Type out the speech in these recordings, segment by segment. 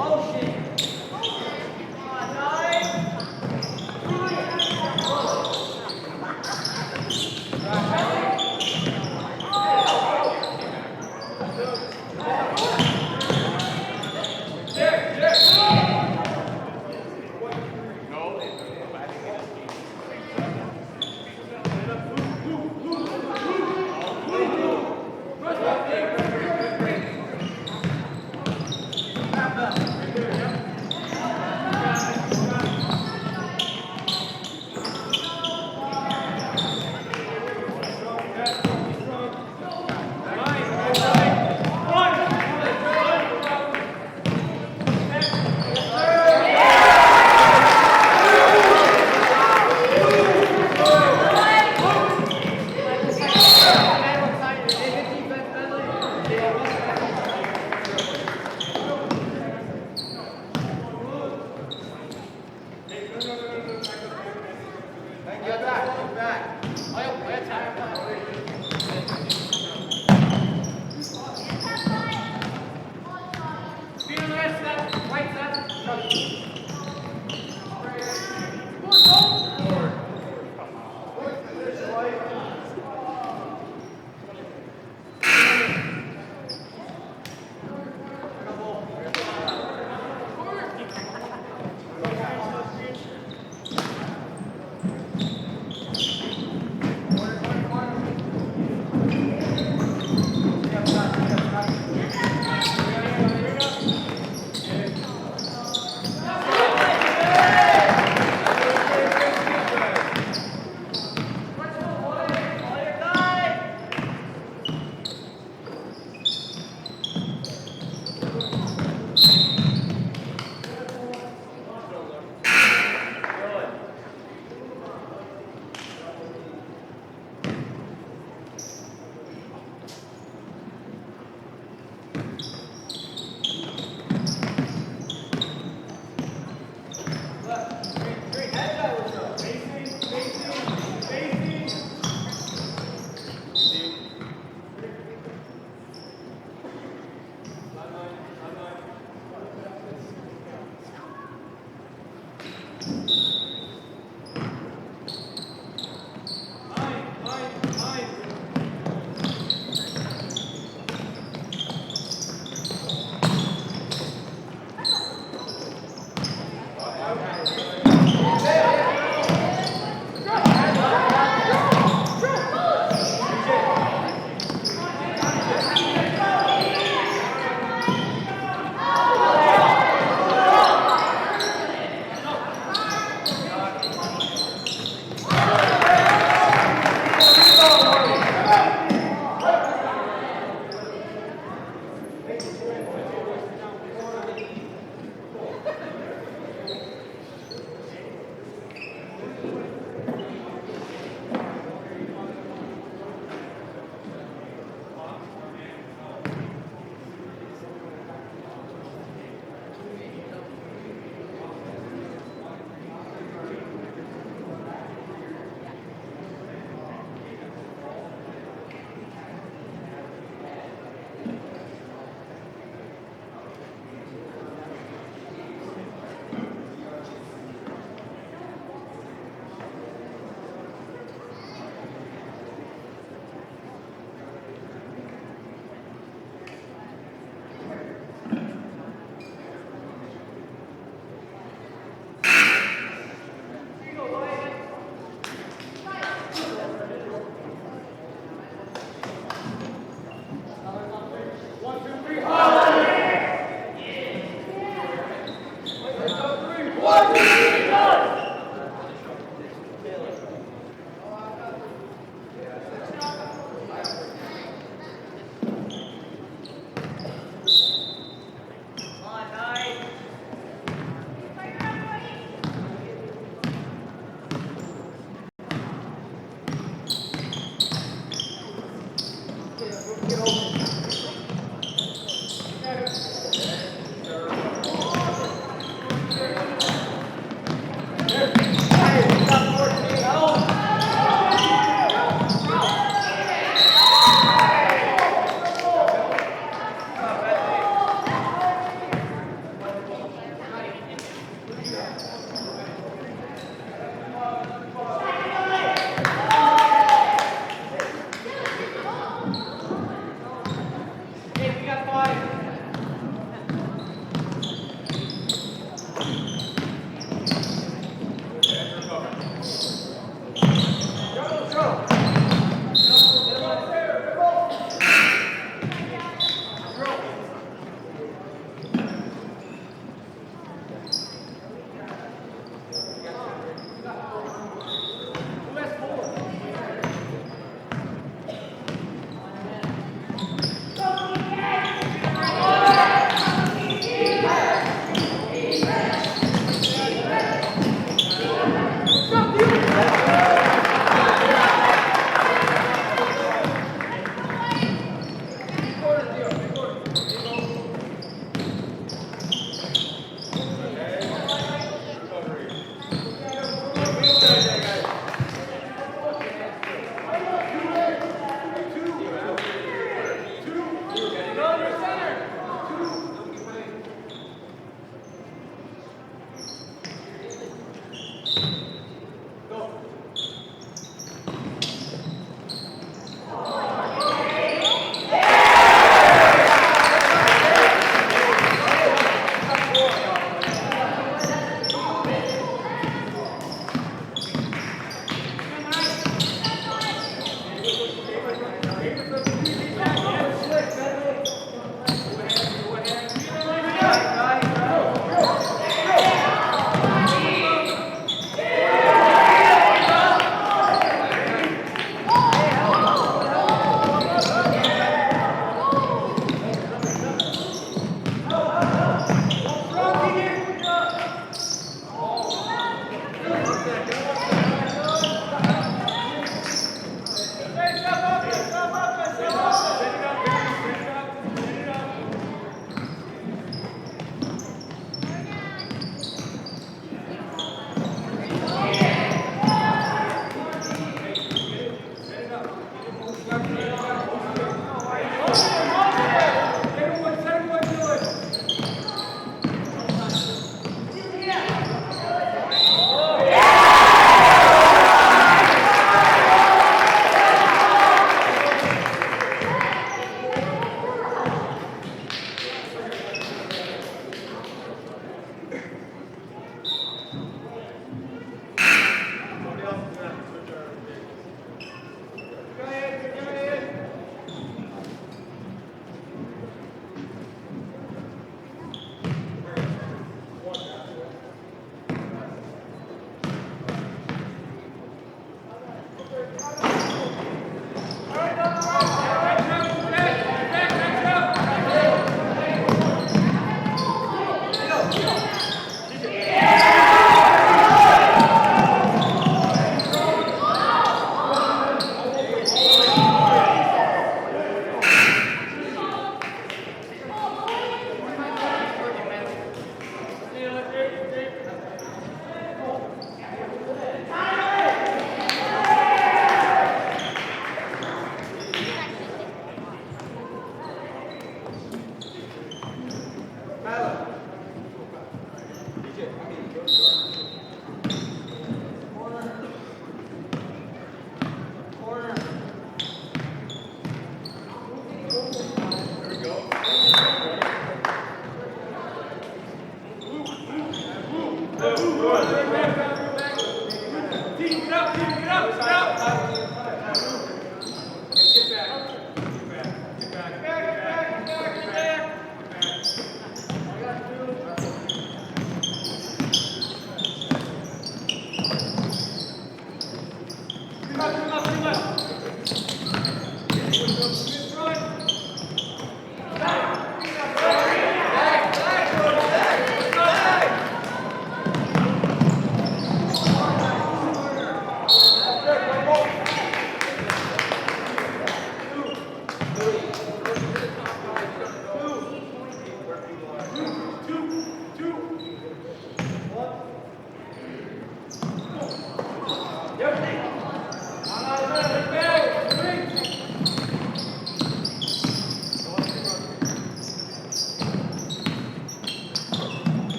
Motion.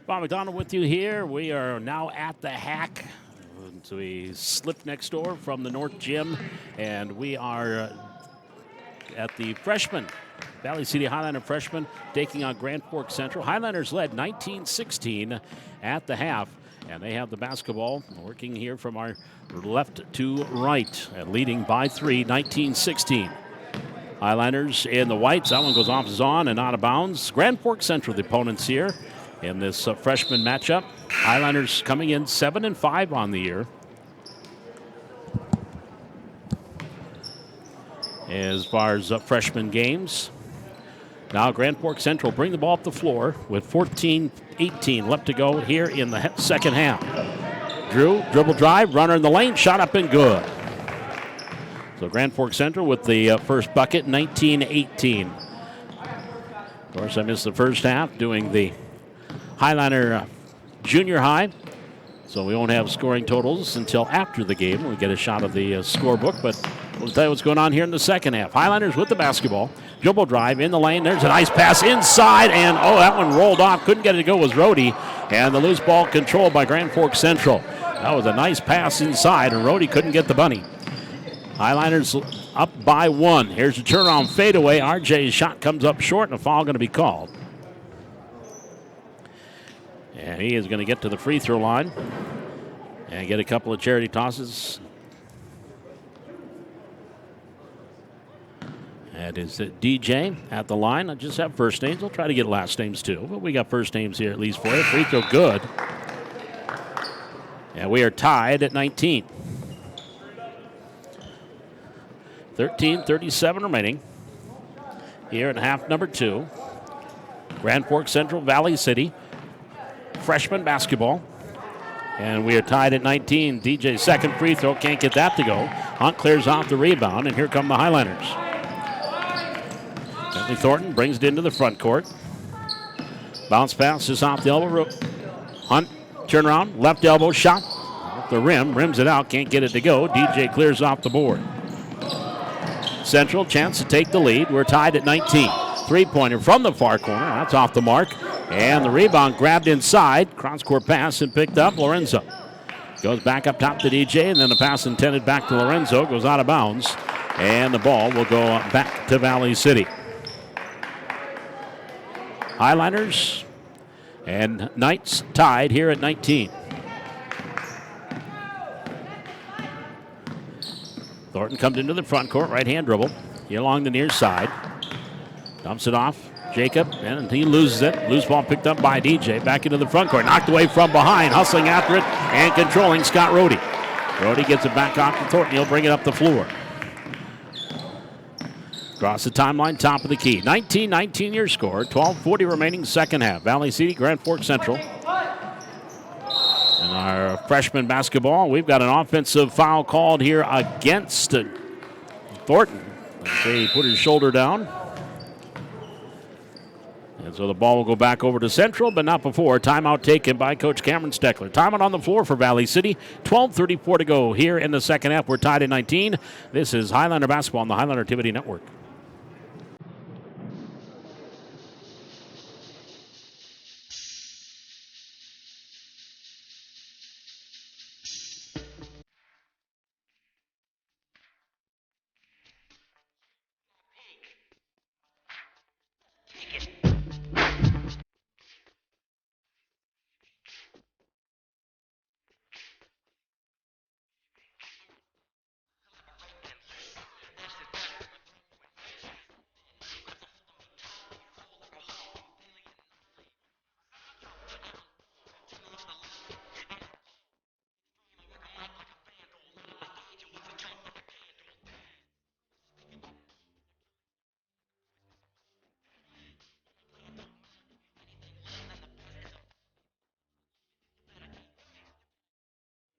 Bob McDonald with you here. We are now at the Hack. So we slipped next door from the North Gym, and we are at the freshman, Valley City Highlander freshman, taking on Grand Forks Central. Highlanders led 19-16 at the half, and they have the basketball working here from our left to right, and leading by 3, 19-16. Highlanders in the whites. That one goes off Zahn and out of bounds. Grand Forks Central, the opponents here in this freshman matchup. Highlanders coming in 7-5 on the year. As far as freshman games, now Grand Forks Central bring the ball up the floor with 14-18 left to go here in the second half. Drew, dribble drive, runner in the lane, shot up and good. So Grand Forks Central with the first bucket, 19-18. Of course, I missed the first half doing the Highlander junior high, so we won't have scoring totals until after the game when we get a shot of the scorebook, but we'll tell you what's going on here in the second half. Highlanders with the basketball. Dribble drive in the lane. There's a nice pass inside, and that one rolled off. Couldn't get it to go with Rhodey, and the loose ball controlled by Grand Forks Central. That was a nice pass inside, and Rhodey couldn't get the bunny. Highlanders up by 1. Here's a turnaround fadeaway. RJ's shot comes up short, and a foul going to be called. And he is going to get to the free throw line and get a couple of charity tosses. That is DJ at the line. I just have first names. I'll try to get last names too, but we got first names here at least for you. Free throw good. And we are tied at 19. 13:37 remaining here in half number 2. Grand Forks Central, Valley City. Freshman basketball. And we are tied at 19. DJ's second free throw, can't get that to go. Hunt clears off the rebound, and here come the Highlanders. Bentley Thornton brings it into the front court. Bounce pass is off the elbow. Hunt, turn around, left elbow shot. Off the rim, rims it out, can't get it to go. DJ clears off the board. Central, chance to take the lead. We're tied at 19. Three-pointer from the far corner, that's off the mark. And the rebound grabbed inside. Cross-court pass and picked up Lorenzo. Goes back up top to DJ, and then the pass intended back to Lorenzo goes out of bounds. And the ball will go back to Valley City. Highlanders and Knights tied here at 19. Thornton comes into the front court, right-hand dribble. Here along the near side. Dumps it off. Jacob, and he loses it. Loose ball picked up by DJ. Back into the front court. Knocked away from behind. Hustling after it and controlling Scott Rhodey. Rhodey gets it back off to Thornton. He'll bring it up the floor. Across the timeline, top of the key. 19-19 your score. 12:40 remaining second half. Valley City, Grand Forks Central. And our freshman basketball, we've got an offensive foul called here against Thornton. He put his shoulder down. And so the ball will go back over to Central, but not before. Timeout taken by Coach Cameron Steckler. Timeout on the floor for Valley City. 12:34 to go here in the second half. We're tied at 19. This is Highlander basketball on the Highlander Activity Network.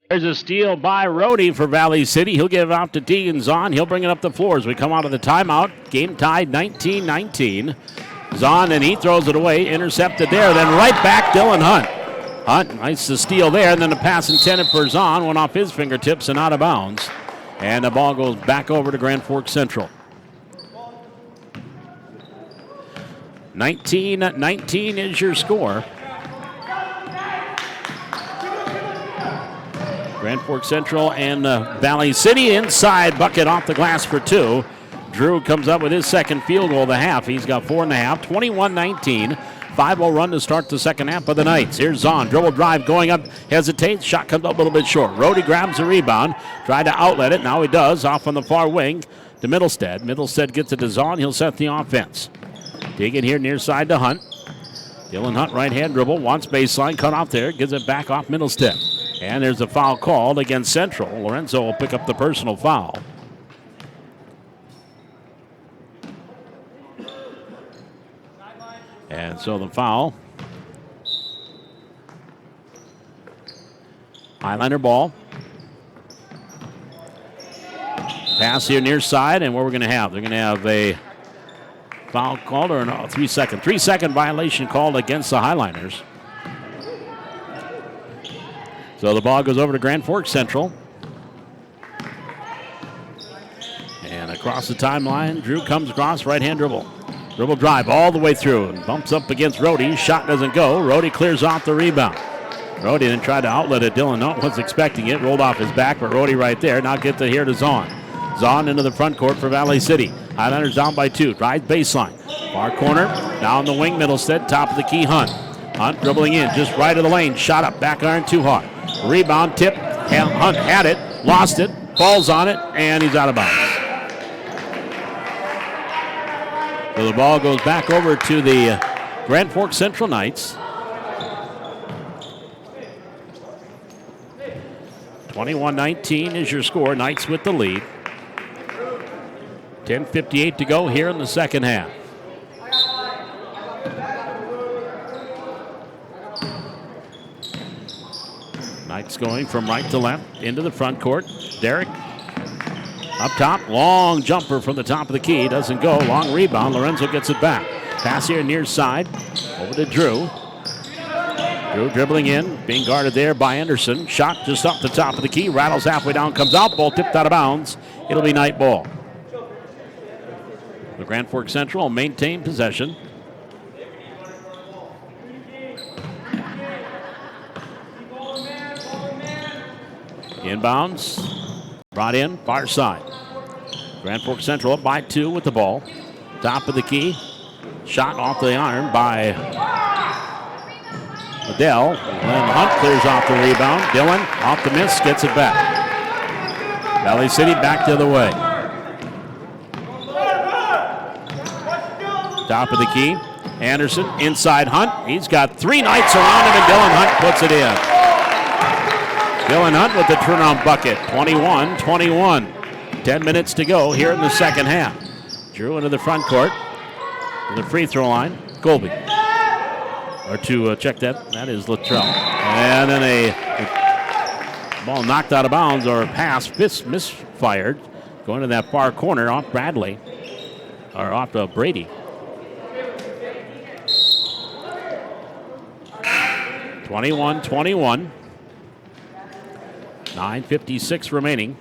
There's a steal by Rhodey for Valley City. He'll give it out to Tegan Zahn. He'll bring it up the floor as we come out of the timeout. Game tied 19-19. Zahn, and he throws it away. Intercepted there. Then right back, Dylan Hunt. Hunt, nice to steal there, and then the pass intended for Zahn went off his fingertips and out of bounds. And the ball goes back over to Grand Forks Central. 19-19 is your score. Grand Forks Central and Valley City inside, bucket off the glass for two. Drew comes up with his second field goal of the half. He's got 4.5, 21-19. 5-0 run to start the second half of the Knights. Here's Zahn, dribble drive going up, hesitates, shot comes up a little bit short. Rhodey grabs the rebound, tried to outlet it, now he does, off on the far wing to Middlestead. Middlestead gets it to Zahn, he'll set the offense. Digging here near side to Hunt. Dylan Hunt, right hand dribble, wants baseline, cut off there, gives it back off Middlestead. And there's a foul called against Central. Lorenzo will pick up the personal foul. And so the foul. Highliner ball. Pass here near side, and what we're going to have? They're going to have a foul called or no, 3 second. 3 second violation called against the Highliners. So the ball goes over to Grand Forks Central. And across the timeline, Drew comes across, right hand dribble. Dribble drive all the way through and bumps up against Rhodey. Shot doesn't go. Rhodey clears off the rebound. Rhodey then tried to outlet it. Dylan Hunt was expecting it. Rolled off his back, but Rhodey right there. Now get to here to Zahn. Zahn into the front court for Valley City. Highlanders down by 2. Drive baseline. Far corner. Down the wing, Middlestead. Top of the key, Hunt. Hunt dribbling in. Just right of the lane. Shot up. Back iron too hard. Rebound tip. Hunt had it. Lost it. Falls on it. And he's out of bounds. So the ball goes back over to the Grand Forks Central Knights. 21-19 is your score. Knights with the lead. 10:58 to go here in the second half. Knights going from right to left into the front court. Derek up top, long jumper from the top of the key. Doesn't go, long rebound. Lorenzo gets it back. Pass here near side, over to Drew. Drew dribbling in, being guarded there by Anderson. Shot just up the top of the key, rattles halfway down, comes out, ball tipped out of bounds. It'll be night ball. The Grand Forks Central will maintain possession. Inbounds. Brought in, far side. Grand Forks Central up by 2 with the ball. Top of the key. Shot off the arm by Adele. And Hunt clears off the rebound. Dylan off the miss, gets it back. Valley City back the other way. Top of the key. Anderson inside Hunt. He's got 3 Knights around him, and Dylan Hunt puts it in. Dylan Hunt with the turnaround bucket, 21-21. 10 minutes to go here in the second half. Drew into the front court to the free throw line. Colby. Or to check that is Luttrell. And then a ball knocked out of bounds or a pass misfired. Going to that far corner off Bradley. Or off Brady. 21-21. 9:56 remaining.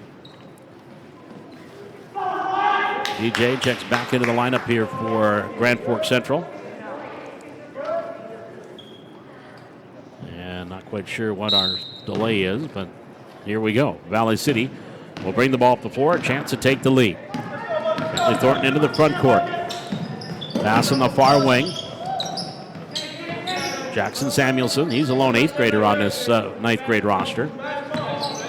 DJ checks back into the lineup here for Grand Forks Central. And not quite sure what our delay is, but here we go. Valley City will bring the ball up the floor, a chance to take the lead. Bentley Thornton into the front court. Pass on the far wing. Jackson Samuelson, he's a lone 8th grader on this 9th grade roster.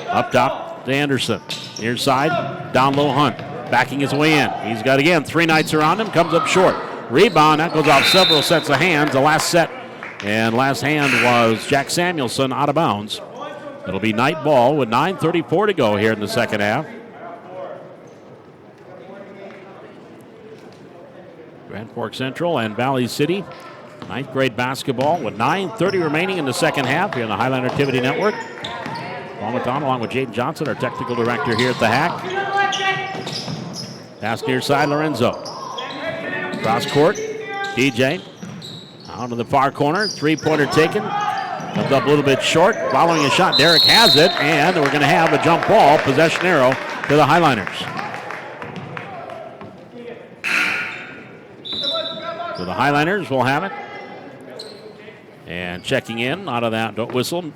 Up top to Anderson. Near side, down low Hunt. Backing his way in. He's got again 3 Knights around him, comes up short. Rebound, that goes off several sets of hands. The last set and last hand was Jack Samuelson out of bounds. It'll be night ball with 9:34 to go here in the second half. Grand Forks Central and Valley City. 9th grade basketball with 9:30 remaining in the second half here on the Highline Activity Network. Paul McDonald along with Jaden Johnson, our technical director here at the Hack. Pass near side, Lorenzo. Cross court, DJ. Out to the far corner, 3-pointer taken. Comes up a little bit short. Following a shot, Derek has it, and we're going to have a jump ball. Possession arrow to the Highliners. So the Highliners will have it. And checking in out of that whistle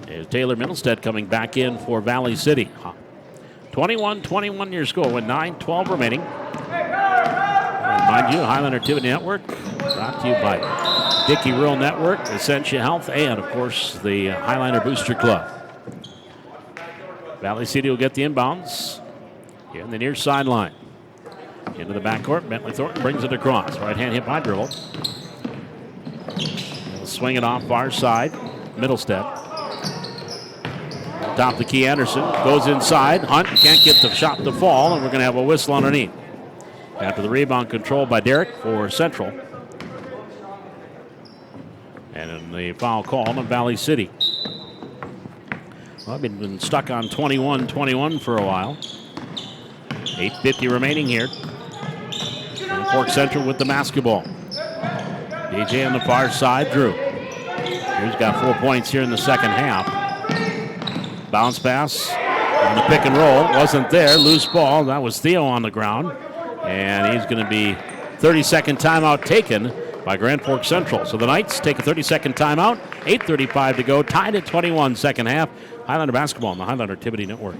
is Taylor Middlestead coming back in for Valley City. 21-21 your score with 9:12 remaining. Remind you, Highlander TV Network brought to you by Dickey Rural Network, Essentia Health, and of course the Highlander Booster Club. Valley City will get the inbounds here in the near sideline. Into the backcourt, Bentley Thornton brings it across. Right hand hit by dribble. He'll swing it off far side, Middlestead. Top the key, Anderson goes inside. Hunt can't get the shot to fall, and we're going to have a whistle underneath. After the rebound controlled by Derek for Central. And in the foul call on Valley City. Well, I've been stuck on 21-21 for a while. 8:50 remaining here. Fork Central with the basketball. DJ on the far side, Drew. Drew's got 4 points here in the second half. Bounce pass on the pick and roll. Wasn't there. Loose ball. That was Theo on the ground. And he's going to be 30-second timeout taken by Grand Forks Central. So the Knights take a 30-second timeout. 8:35 to go. Tied at 21 second half. Highlander basketball on the Highlander Activity Network.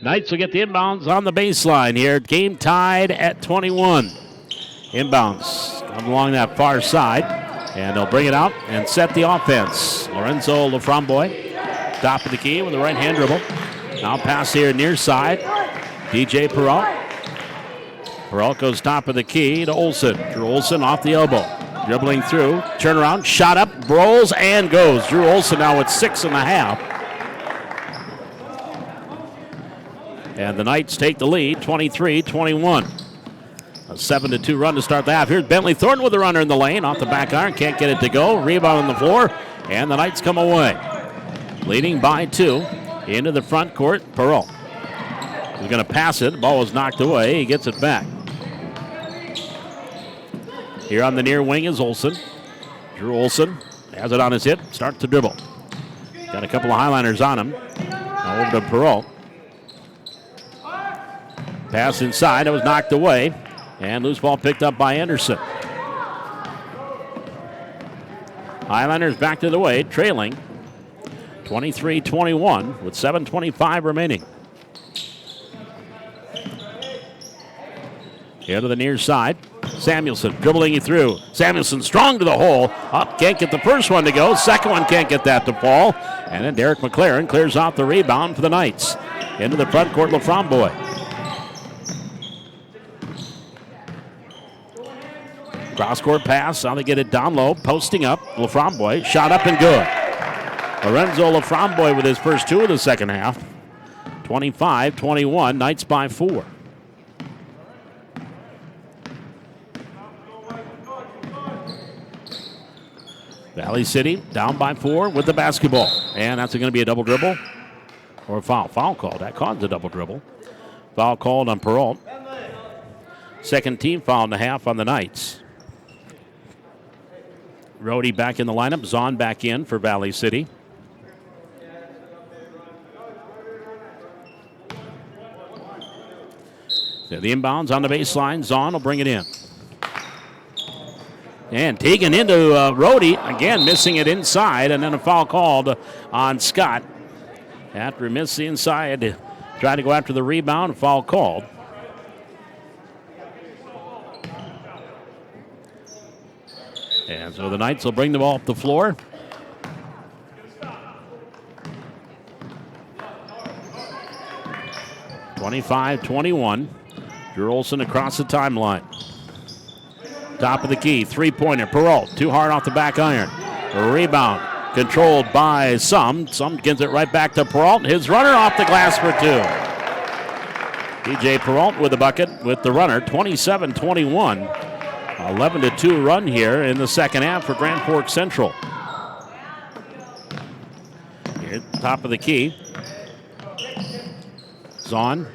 Knights will get the inbounds on the baseline here. Game tied at 21. Inbounds come along that far side, and they'll bring it out and set the offense. Lorenzo Laframboy, top of the key with the right-hand dribble. Now pass here near side. DJ Perrault. Perrault goes top of the key to Olsen. Drew Olsen off the elbow. Dribbling through, turnaround, shot up, rolls, and goes. Drew Olsen now with 6.5. And the Knights take the lead, 23-21. A 7-2 run to start the half. Here's Bentley Thornton with a runner in the lane. Off the back iron, can't get it to go. Rebound on the floor, and the Knights come away. Leading by 2 into the front court. Perrault. He's going to pass it. The ball was knocked away. He gets it back. Here on the near wing is Olsen. Drew Olsen has it on his hip. Starts to dribble. Got a couple of Highliners on him. Now over to Perrault. Pass inside, it was knocked away, and loose ball picked up by Anderson. Highlanders back to the way, trailing 23-21 with 7:25 remaining. Here to the near side, Samuelson dribbling it through. Samuelson strong to the hole, up, can't get the first one to go, second one can't get that to fall, and then Derek McLaren clears out the rebound for the Knights. Into the front court, Laframboy. Cross-court pass, now they get it down low, posting up. Laframboy, shot up and good. Lorenzo Laframboy with his first 2 of the second half. 25-21, Knights by 4. Valley City down by 4 with the basketball. And that's going to be a double dribble or a foul. Foul called. That caused a double dribble. Foul called on Perrault. Second team foul and a half on the Knights. Rhodey back in the lineup. Zahn back in for Valley City. So the inbounds on the baseline. Zahn will bring it in. And taken into Rhodey. Again, missing it inside. And then a foul called on Scott. After he missed the inside, tried to go after the rebound. Foul called. And so the Knights will bring the ball up the floor. 25-21. Drew Olson across the timeline. Top of the key, three-pointer. Perrault, too hard off the back iron. A rebound controlled by Sum. Sum gives it right back to Perrault. His runner off the glass for two. TJ Perrault with the bucket with the runner, 27-21. 11-2 run here in the second half for Grand Forks Central. Here, top of the key. Zahn.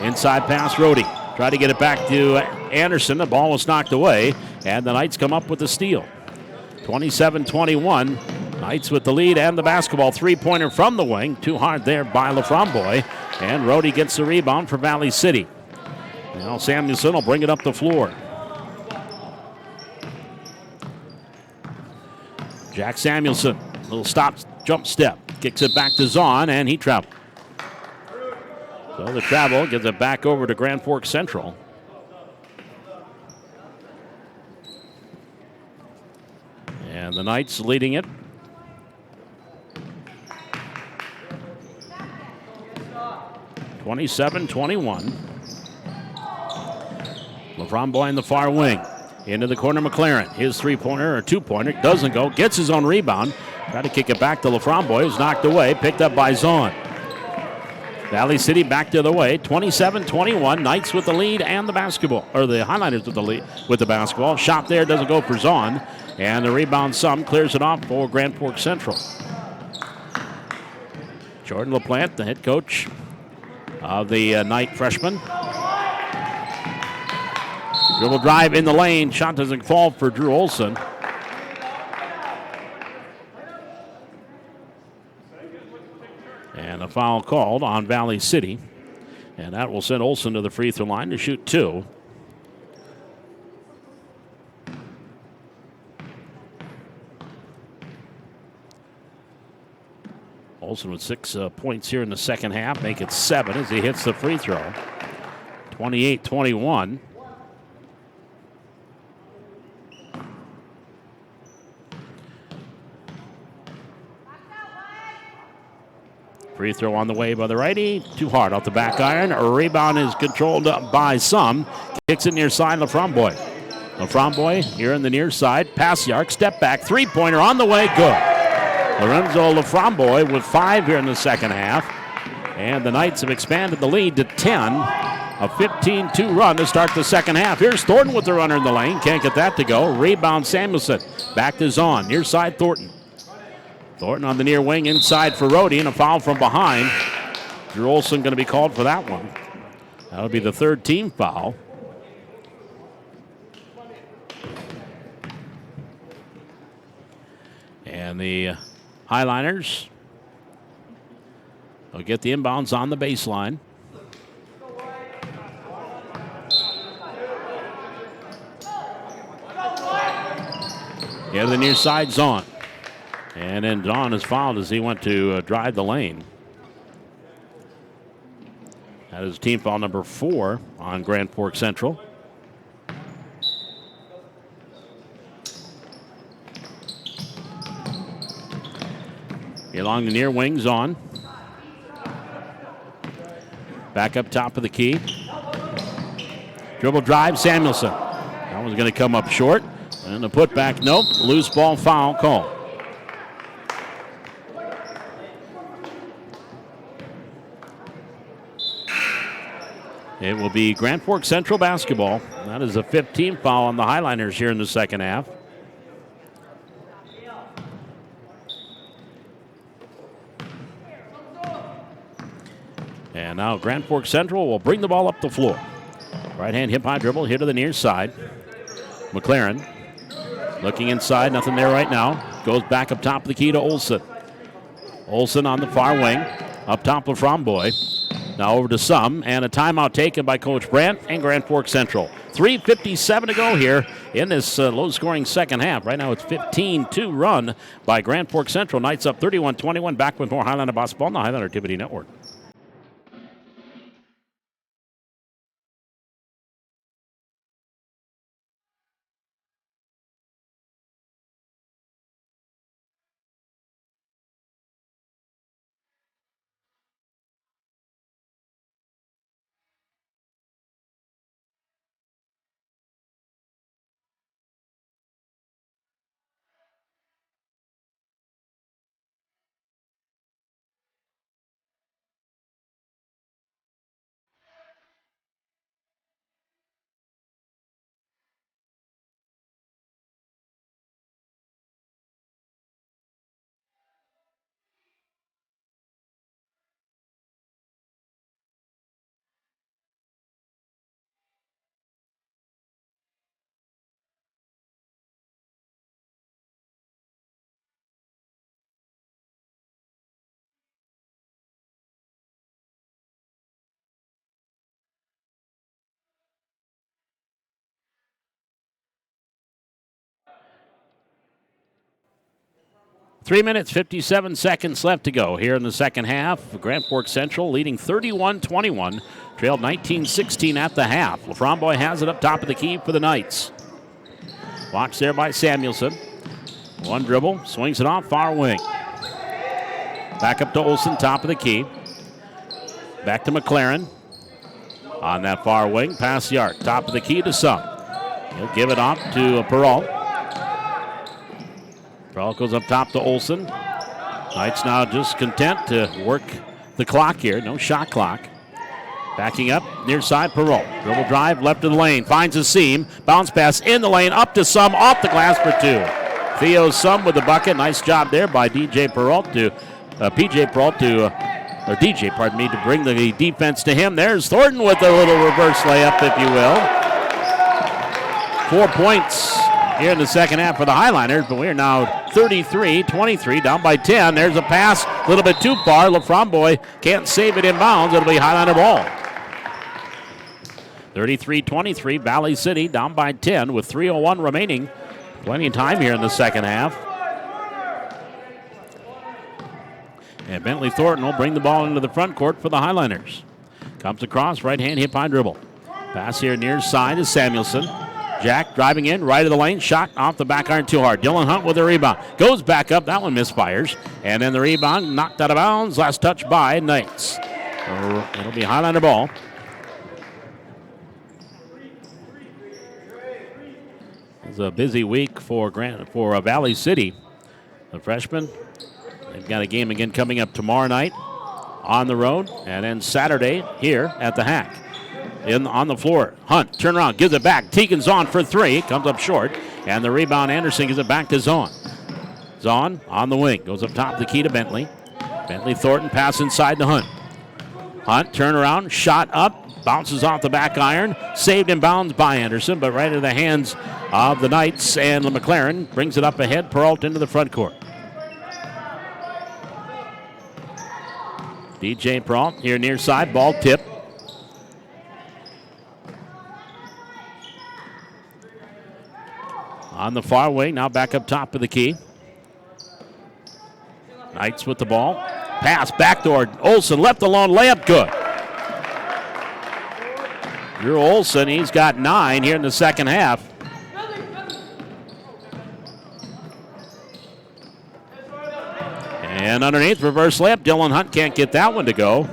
Inside pass, Rohde. Tried to get it back to Anderson. The ball was knocked away, and the Knights come up with the steal. 27-21. Knights with the lead and the basketball. Three-pointer from the wing. Too hard there by Laframboise. And Rohde gets the rebound for Valley City. Now Samuelson will bring it up the floor. Jack Samuelson, little stop, jump step. Kicks it back to Zahn, and he traveled. So the travel gives it back over to Grand Forks Central. And the Knights leading it. (27-21). Laframboise in the far wing. Into the corner, McLaren. His three-pointer or two-pointer doesn't go. Gets his own rebound. Try to kick it back to Laframboise. Who's knocked away. Picked up by Zahn. Valley City back the other way. 27-21. Knights with the lead and the basketball. Or the Highlanders with the lead with the basketball. Shot there doesn't go for Zahn. And the rebound Sum clears it off for Grand Forks Central. Jordan LaPlante, the head coach of the Knight freshman. Dribble drive in the lane. Shot doesn't fall for Drew Olson. And a foul called on Valley City. And that will send Olson to the free throw line to shoot two. Olson with 6 points here in the second half. Make it 7 as he hits the free throw. 28-21. Free throw on the way by the righty. Too hard off the back iron. A rebound is controlled by Sum. Kicks it near side, Laframboise. Laframboise here in the near side. Pass the arc, step back, three-pointer on the way, good. Lorenzo Laframboise with 5 here in the second half. And the Knights have expanded the lead to 10. A 15-2 run to start the second half. Here's Thornton with the runner in the lane. Can't get that to go. Rebound Samuelson. Back to Zahn. Near side Thornton. Thornton on the near wing inside for Rohde, and a foul from behind. Drew Olson going to be called for that one. That'll be the third team foul. And the Highliners will get the inbounds on the baseline. Yeah, the near side, Zahn. And then Zahn is fouled as he went to drive the lane. That is team foul number 4 on Grand Forks Central. Along the near wing, Zahn. Back up top of the key. Dribble drive, Samuelson. That one's going to come up short. And the putback, nope. Loose ball foul call. It will be Grand Forks Central basketball. That is a 15th foul on the Highliners here in the second half. And now Grand Forks Central will bring the ball up the floor. Right hand hip high dribble here to the near side. McLaren looking inside, nothing there right now. Goes back up top of the key to Olson. Olson on the far wing. Up top of Laframboise. Now over to Sum, and a timeout taken by Coach Brandt and Grand Forks Central. 3:57 to go here in this low-scoring second half. Right now it's 15-2 run by Grand Forks Central. Knights up 31-21. Back with more Highlander basketball on the Highlander Activity Network. 3 minutes, 57 seconds left to go here in the second half. Grand Forks Central leading 31-21, trailed 19-16 at the half. Laframboise has it up top of the key for the Knights. Watch there by Samuelson. One dribble, swings it off, far wing. Back up to Olsen, top of the key. Back to McLaren. On that far wing, pass the arc. Top of the key to Sum. He'll give it off to Perrault. Perrault goes up top to Olsen. Knights now just content to work the clock here. No shot clock. Backing up, near side, Perrault. Dribble drive, left of the lane. Finds a seam. Bounce pass in the lane, up to Sum, off the glass for two. Theo Sum with the bucket. Nice job there by DJ Perrault to PJ Perrault to or DJ, pardon me, to bring the defense to him. There's Thornton with a little reverse layup, if you will. 4 points here in the second half for the Highliners, but we are now 33-23, down by 10. There's a pass, a little bit too far. Laframboise can't save it inbounds. It'll be Highliner ball. 33-23, Valley City down by 10 with 3:01 remaining. Plenty of time here in the second half. And Bentley Thornton will bring the ball into the front court for the Highliners. Comes across, right hand hip high dribble. Pass here near side is Samuelson. Jack driving in, right of the lane, shot off the back iron too hard. Dylan Hunt with the rebound. Goes back up, that one misfires. And then the rebound knocked out of bounds. Last touch by Knights. It'll be Highliner ball. It's a busy week for Valley City. The freshmen, they've got a game again coming up tomorrow night on the road, and then Saturday here at the Hack. On the floor, Hunt, turn around, gives it back. Teagan's on for three, comes up short, and the rebound, Anderson gives it back to Zahn. Zahn on the wing, goes up top the key to Bentley. Bentley Thornton pass inside to Hunt. Hunt, turn around, shot up, bounces off the back iron, saved in bounds by Anderson, but right into the hands of the Knights, and McLaren brings it up ahead, Perrault into the front court. DJ Perrault here near side, ball tip. On the far wing, now back up top of the key. Knights with the ball. Pass, backdoor, Olsen left alone, layup good. Drew Olsen, he's got 9 here in the second half. And underneath, reverse layup. Dylan Hunt can't get that one to go.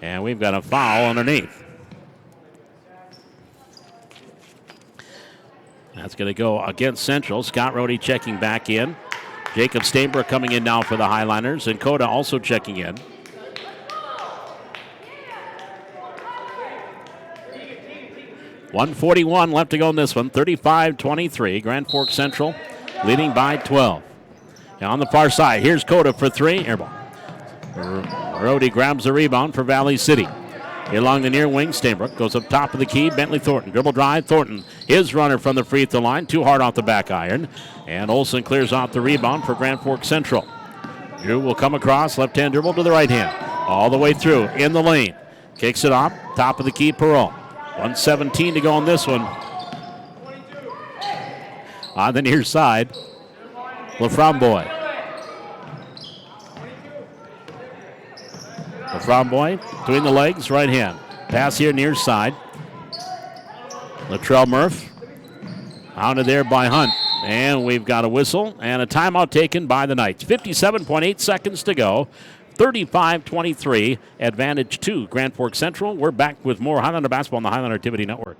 And we've got a foul underneath. That's going to go against Central. Scott Rohde checking back in. Jacob Stainbrook coming in now for the Highliners. And Coda also checking in. .141 left to go in this one. 35-23. Grand Forks Central leading by 12. Now on the far side, here's Coda for three. Airball. Rohde grabs the rebound for Valley City. Here along the near wing, Stainbrook goes up top of the key. Bentley Thornton, dribble drive. Thornton, his runner from the free throw line. Too hard off the back iron. And Olsen clears out the rebound for Grand Forks Central. Drew will come across, left hand dribble to the right hand. All the way through, in the lane. Kicks it off, top of the key, Perrault. 1:17 to go on this one. On the near side, Laframboise. Laframboise between the legs, right hand. Pass here near side. Latrell Murph. Hounded there by Hunt. And we've got a whistle and a timeout taken by the Knights. 57.8 seconds to go. 35-23, advantage to Grand Forks Central. We're back with more Highlander basketball on the Highlander Activity Network.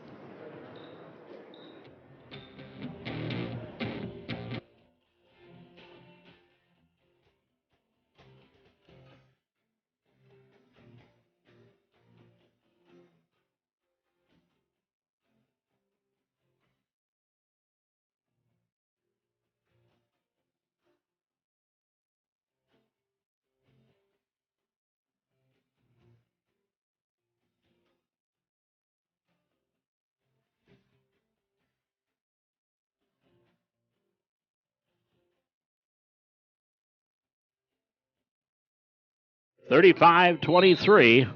(35-23).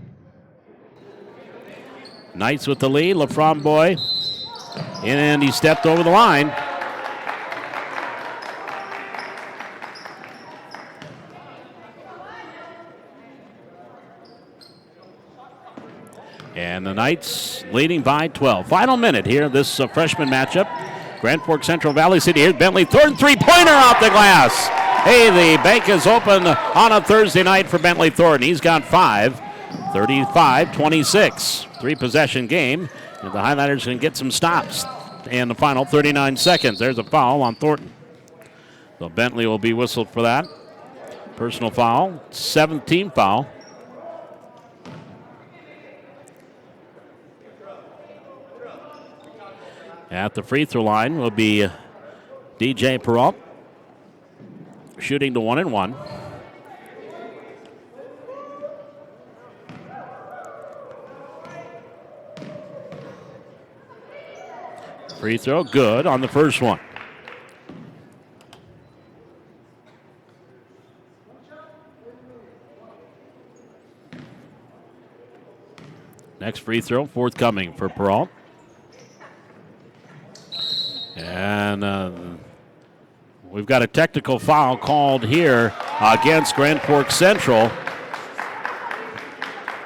Knights with the lead. Laframboise. And he stepped over the line. And the Knights leading by 12. Final minute here, this freshman matchup. Grand Forks Central Valley City. Here's Bentley Thornton, three-pointer off the glass. Hey, the bank is open on a Thursday night for Bentley Thornton. He's got 5, 35-26. Three-possession game. And the Highlanders can get some stops in the final 39 seconds. There's a foul on Thornton. So Bentley will be whistled for that. Personal foul, 7th foul. At the free throw line will be DJ Peralt, shooting to 1-1. Free throw good on the first one. Next free throw forthcoming for Peralt. And we've got a technical foul called here against Grand Forks Central.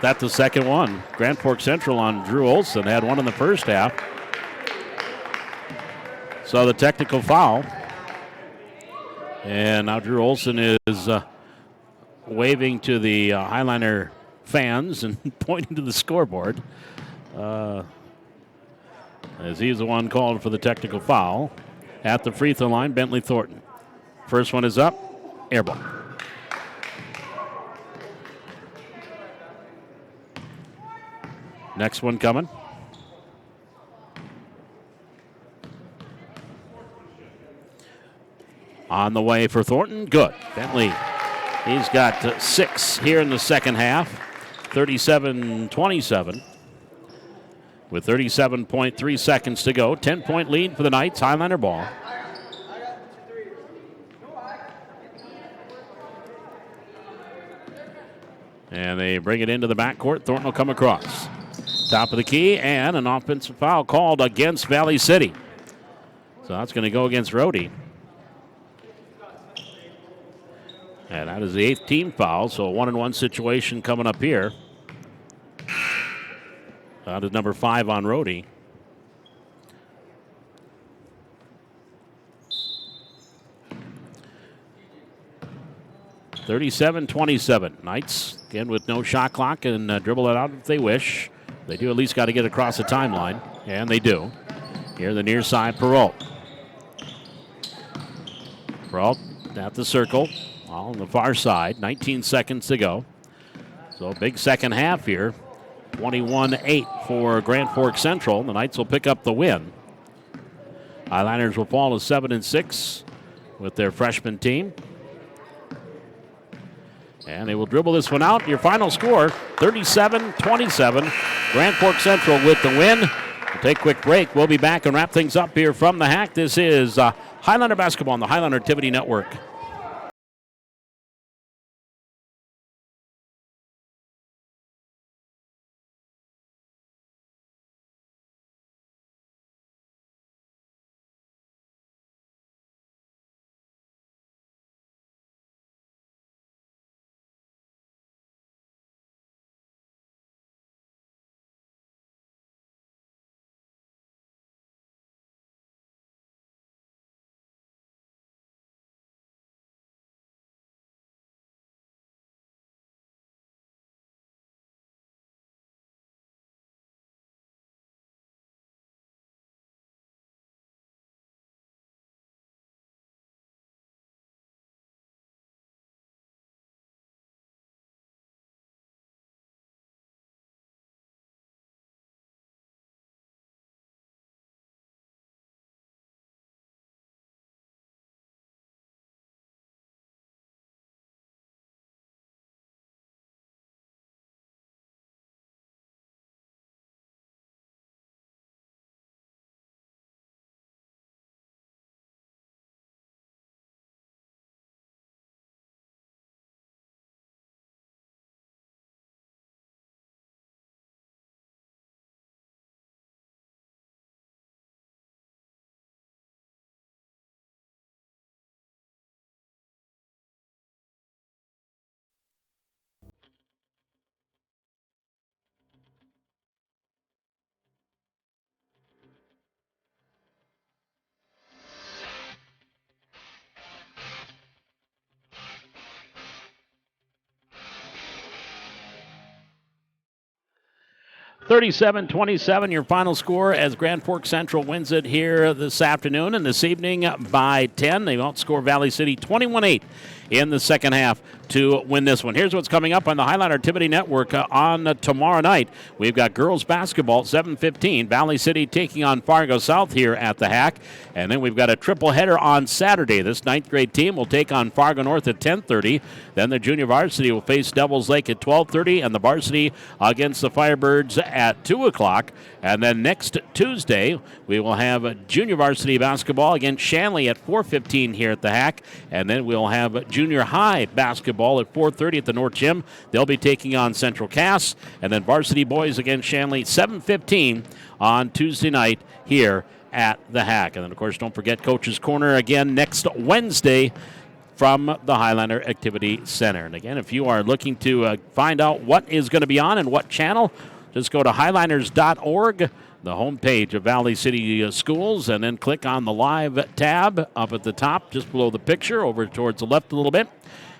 That's the second one. Grand Forks Central on Drew Olson had one in the first half. So the technical foul. And now Drew Olson is waving to the Highlander fans and pointing to the scoreboard. As he's the one called for the technical foul. At the free throw line, Bentley Thornton. First one is up, air ball. Next one coming. On the way for Thornton, good. Bentley, he's got 6 here in the second half, 37-27. With 37.3 seconds to go, 10-point lead for the Knights, Highlander ball. And they bring it into the backcourt. Thornton will come across. Top of the key, and an offensive foul called against Valley City. So that's going to go against Rhodey. And that is the 8th team foul, so a 1-on-1 situation coming up here. That is number 5 on Rhodey. (37-27). Knights again with no shot clock and dribble it out if they wish. They do at least got to get across the timeline, and they do. Here the near side, Peralt. Peralt at the circle, on the far side. 19 seconds to go. So big second half here. 21-8 for Grand Forks Central. The Knights will pick up the win. Highlanders will fall to 7-6 with their freshman team. And they will dribble this one out. Your final score, 37-27. Grand Forks Central with the win. We'll take a quick break. We'll be back and wrap things up here from the Hack. This is Highlander Basketball on the Highlander Activity Network. 37-27, your final score as Grand Forks Central wins it here this afternoon and this evening by 10. They outscore Valley City 21-8 in the second half to win this one. Here's what's coming up on the Highline Activity Network on tomorrow night. We've got girls basketball, 7:15. Valley City taking on Fargo South here at the Hack. And then we've got a triple header on Saturday. This 9th grade team will take on Fargo North at 10:30. Then the junior varsity will face Devils Lake at 12:30, and the varsity against the Firebirds at 2 o'clock. And then next Tuesday, we will have junior varsity basketball against Shanley at 4:15 here at the Hack. And then we'll have junior high basketball at 4:30 at the North Gym. They'll be taking on Central Cass. And then varsity boys against Shanley, 7:15 on Tuesday night here at the Hack. And then, of course, don't forget Coach's Corner again next Wednesday from the Highliner Activity Center. And again, if you are looking to find out what is going to be on and what channel, just go to highliners.org, the homepage of Valley City Schools, and then click on the live tab up at the top, just below the picture, over towards the left a little bit.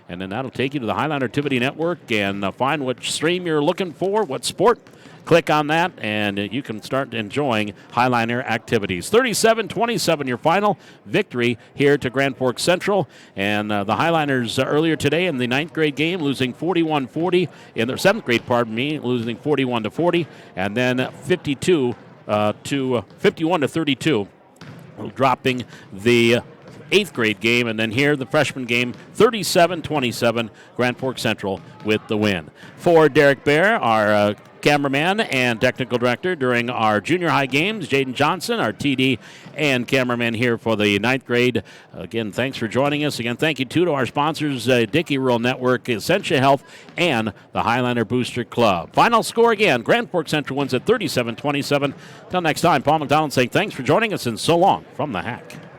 And then that'll take you to the Highliner Activity Network and find which stream you're looking for, what sport. Click on that, and you can start enjoying Highliner activities. 37-27, your final victory here to Grand Forks Central. And the Highliners earlier today in the 9th grade game, losing 41-40. In their 7th grade, losing 41-40. And then 51 to 32, dropping the 8th grade game, and then here the freshman game, 37-27, Grand Forks Central with the win. For Derek Bear, our cameraman and technical director during our junior high games, Jaden Johnson, our TD and cameraman here for the 9th grade. Again, thanks for joining us. Again, thank you too to our sponsors, Dickey Rural Network, Essentia Health, and the Highliner Booster Club. Final score again, Grand Forks Central wins at 37-27. Till next time, Paul McDonald saying thanks for joining us and so long from the Hack.